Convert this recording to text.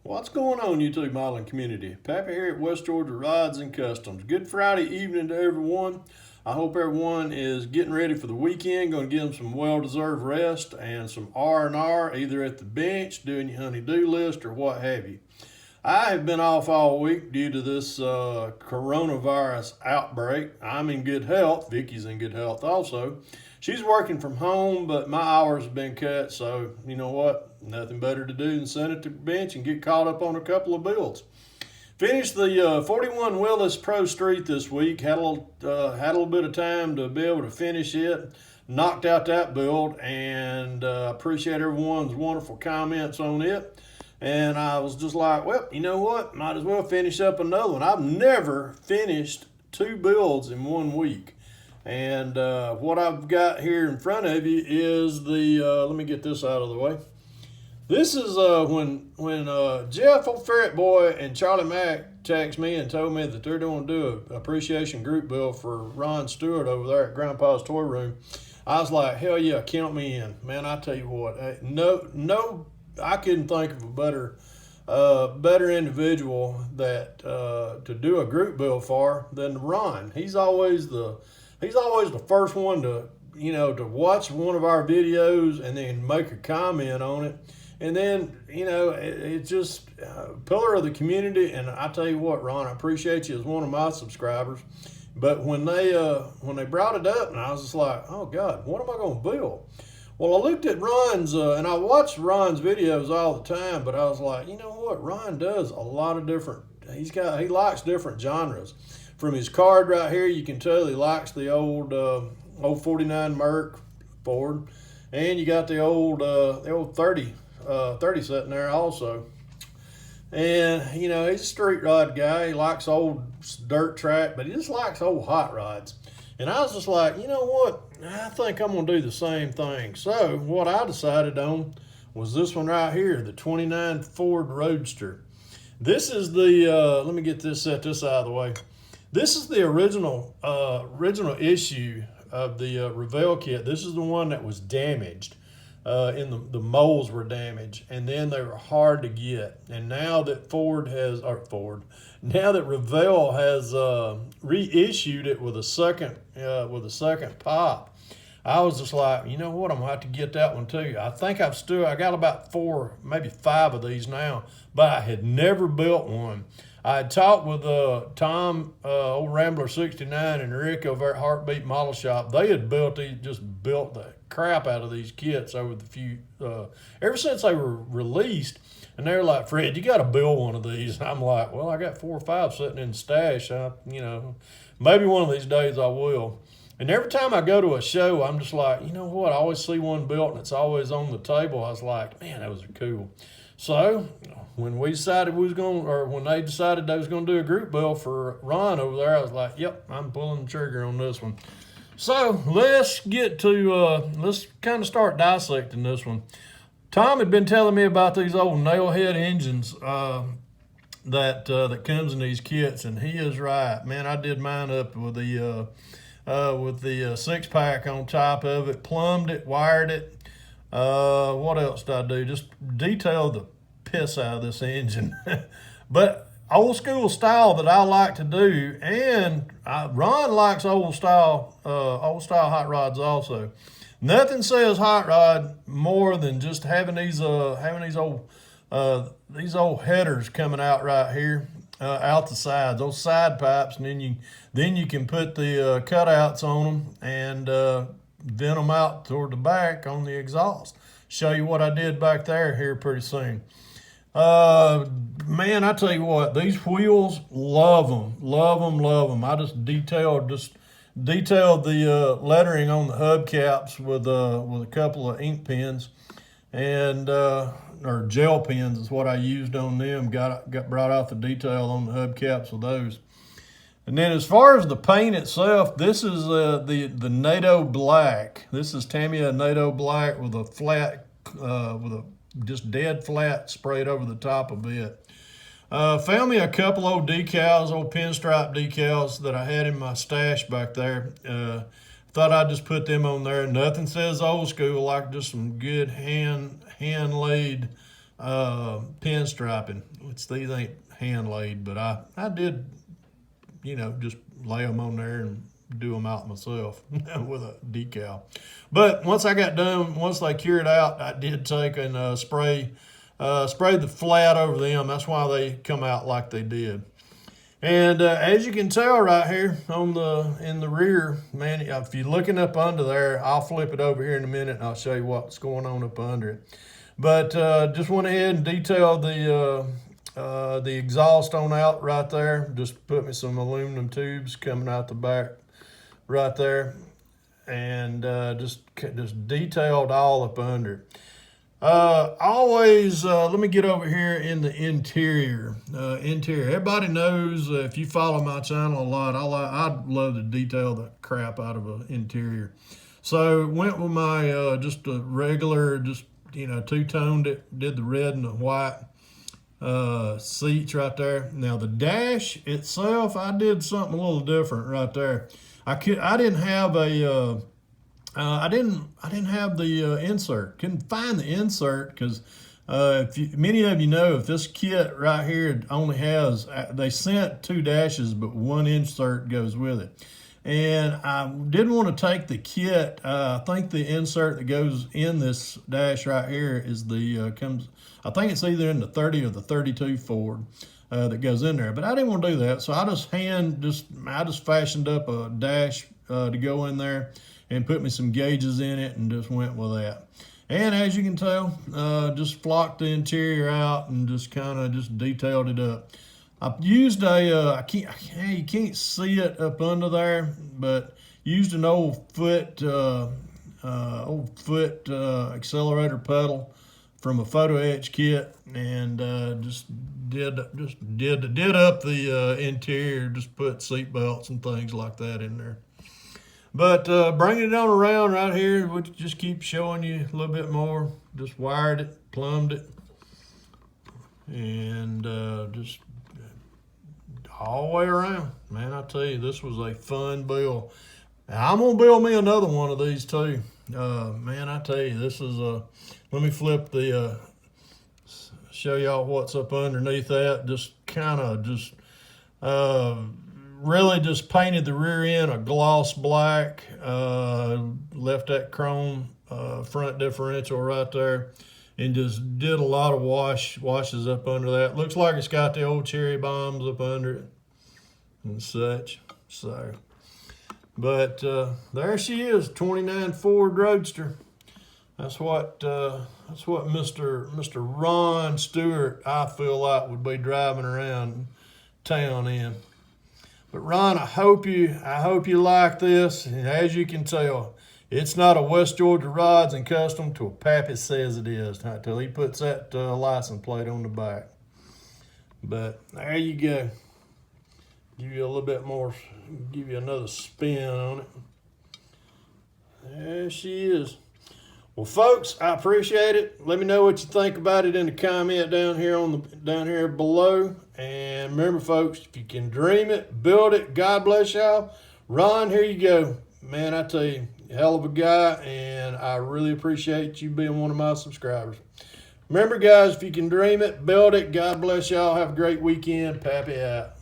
What's going on, YouTube modeling community? Pappy here at West Georgia Rides and Customs. Good Friday evening to everyone. I hope everyone is getting ready for the weekend. Going to give them some well-deserved rest and some R&R, either at the bench, doing your honey-do list, or what have you. I have been off all week due to this coronavirus outbreak. I'm in good health. Vicky's in good health also. She's working from home, but my hours have been cut, so you know what? Nothing better to do than sit at the bench and get caught up on a couple of builds. Finished the 41 Willis Pro Street this week. Had a little bit of time to be able to finish it. Knocked out that build, and appreciate everyone's wonderful comments on it. And I was just like, well, you know what? Might as well finish up another one. I've never finished two builds in 1 week. And what I've got here in front of you is the, let me get this out of the way. This is when Jeff, old Ferret Boy, and Charlie Mack texted me and told me that they're going to do an appreciation group build for Ron Stewart over there at Grandpa's Toy Room. I was like, hell yeah, count me in. Man, I tell you what, no, I couldn't think of a better individual that to do a group build for than Ron. He's always the first one to to watch one of our videos and then make a comment on it. And then, it's just a pillar of the community. And I tell you what, Ron, I appreciate you as one of my subscribers. But when they brought it up, and I was just like, oh God, what am I going to build? Well, I looked at Ron's, and I watch Ron's videos all the time, but I was like, you know what? Ron does a lot of different, he likes different genres. From his card right here, you can tell he likes the old 49 Merc Ford, and you got the old 30 sitting there also. And he's a street rod guy. He likes old dirt track, but he just likes old hot rods. And I was just like, you know what? I think I'm gonna do the same thing. So what I decided on was this one right here, the 29 Ford Roadster. This is the let me get this set this out of the way. This is the original issue of the Revell kit. This is the one that was damaged. The molds were damaged, and then they were hard to get. And now that now that Revell has reissued it with a second pop, I was just like, you know what, I'm gonna have to get that one too. I think I got about 4, maybe 5 of these now, but I had never built one. I had talked with Tom, old Rambler 69, and Rick over at Heartbeat Model Shop. They had built the crap out of these kits over ever since they were released. And they're like, Fred, you got to build one of these. And I'm like, well, I got 4 or 5 sitting in the stash. Maybe one of these days I will. And every time I go to a show, I'm just like, you know what? I always see one built and it's always on the table. I was like, man, that was cool. So when they decided they was going to do a group build for Ron over there, I was like, yep, I'm pulling the trigger on this one. So let's let's kind of start dissecting this one. Tom had been telling me about these old nailhead engines that comes in these kits, and he is right. Man, I did mine up with the 6-pack on top of it, plumbed it, wired it. What else did I do? Just detailed the piss out of this engine. But old school style that I like to do, and Ron likes old style hot rods also. Nothing says hot rod more than just having these old headers coming out right here, out the sides, those side pipes, and then you can put the cutouts on them and vent them out toward the back on the exhaust. Show you what I did back there here pretty soon. Man, I tell you what, these wheels, love them. I just detailed the lettering on the hubcaps with a couple of ink pens and or gel pens is what I used on them. Got brought out the detail on the hubcaps with those. And then as far as the paint itself, this is the NATO Black. This is Tamiya NATO Black with a flat, just dead flat sprayed over the top of it. Found me a couple old decals, old pinstripe decals that I had in my stash back there. Thought I'd just put them on there. Nothing says old school like just some good hand laid pinstriping, which these ain't hand laid, but I did, just lay them on there and do them out myself with a decal. But once I got done, once they cured out, I did take and sprayed the flat over them. That's why they come out like they did. And as you can tell right here in the rear, man, if you're looking up under there, I'll flip it over here in a minute and I'll show you what's going on up under it. But just went ahead and detailed the exhaust on out right there. Just put me some aluminum tubes coming out the back right there, and just detailed all up under it. Always, let me get over here in the interior. Everybody knows, if you follow my channel a lot, I'd love to detail the crap out of an interior. So went with my just a regular, two-toned it, did the red and the white seats right there. Now the dash itself, I did something a little different right there. I didn't have a I didn't have the insert. Couldn't find the insert because many of you know, if this kit right here only has, they sent 2 dashes, but 1 insert goes with it. And I didn't want to take the kit. I think the insert that goes in this dash right here is I think it's either in the 30 or the 32 Ford that goes in there. But I didn't want to do that, so I just fashioned up a dash to go in there and put me some gauges in it and just went with that. And as you can tell, just flocked the interior out and just kind of just detailed it up. I used you can't see it up under there, but used an old foot accelerator pedal from a photo etch kit, and just did up the interior, just put seat belts and things like that in there. But bringing it on around right here, we'll just keep showing you a little bit more. Just wired it, plumbed it, and just all the way around. Man, I tell you, this was a fun build. Now, I'm going to build me another one of these too. Man, I tell you, this is let me flip the, show y'all what's up underneath that. Just kind of really just painted the rear end a gloss black, left that chrome front differential right there, and just did a lot of washes up under that. Looks like it's got the old cherry bombs up under it and such. So, but there she is, 29 Ford Roadster. That's what Mr. Ron Stewart, I feel like, would be driving around town in. But Ron, I hope you like this. And as you can tell, it's not a West Georgia Rods and Custom till Pappy says it is, till he puts that license plate on the back. But there you go. Give you a little bit more, give you another spin on it. There she is. Well, folks, I appreciate it. Let me know what you think about it in the comment down here below. And remember, folks, if you can dream it, build it. God bless y'all. Ron, here you go. Man, I tell you, hell of a guy, and I really appreciate you being one of my subscribers. Remember, guys, if you can dream it, build it. God bless y'all. Have a great weekend. Pappy out.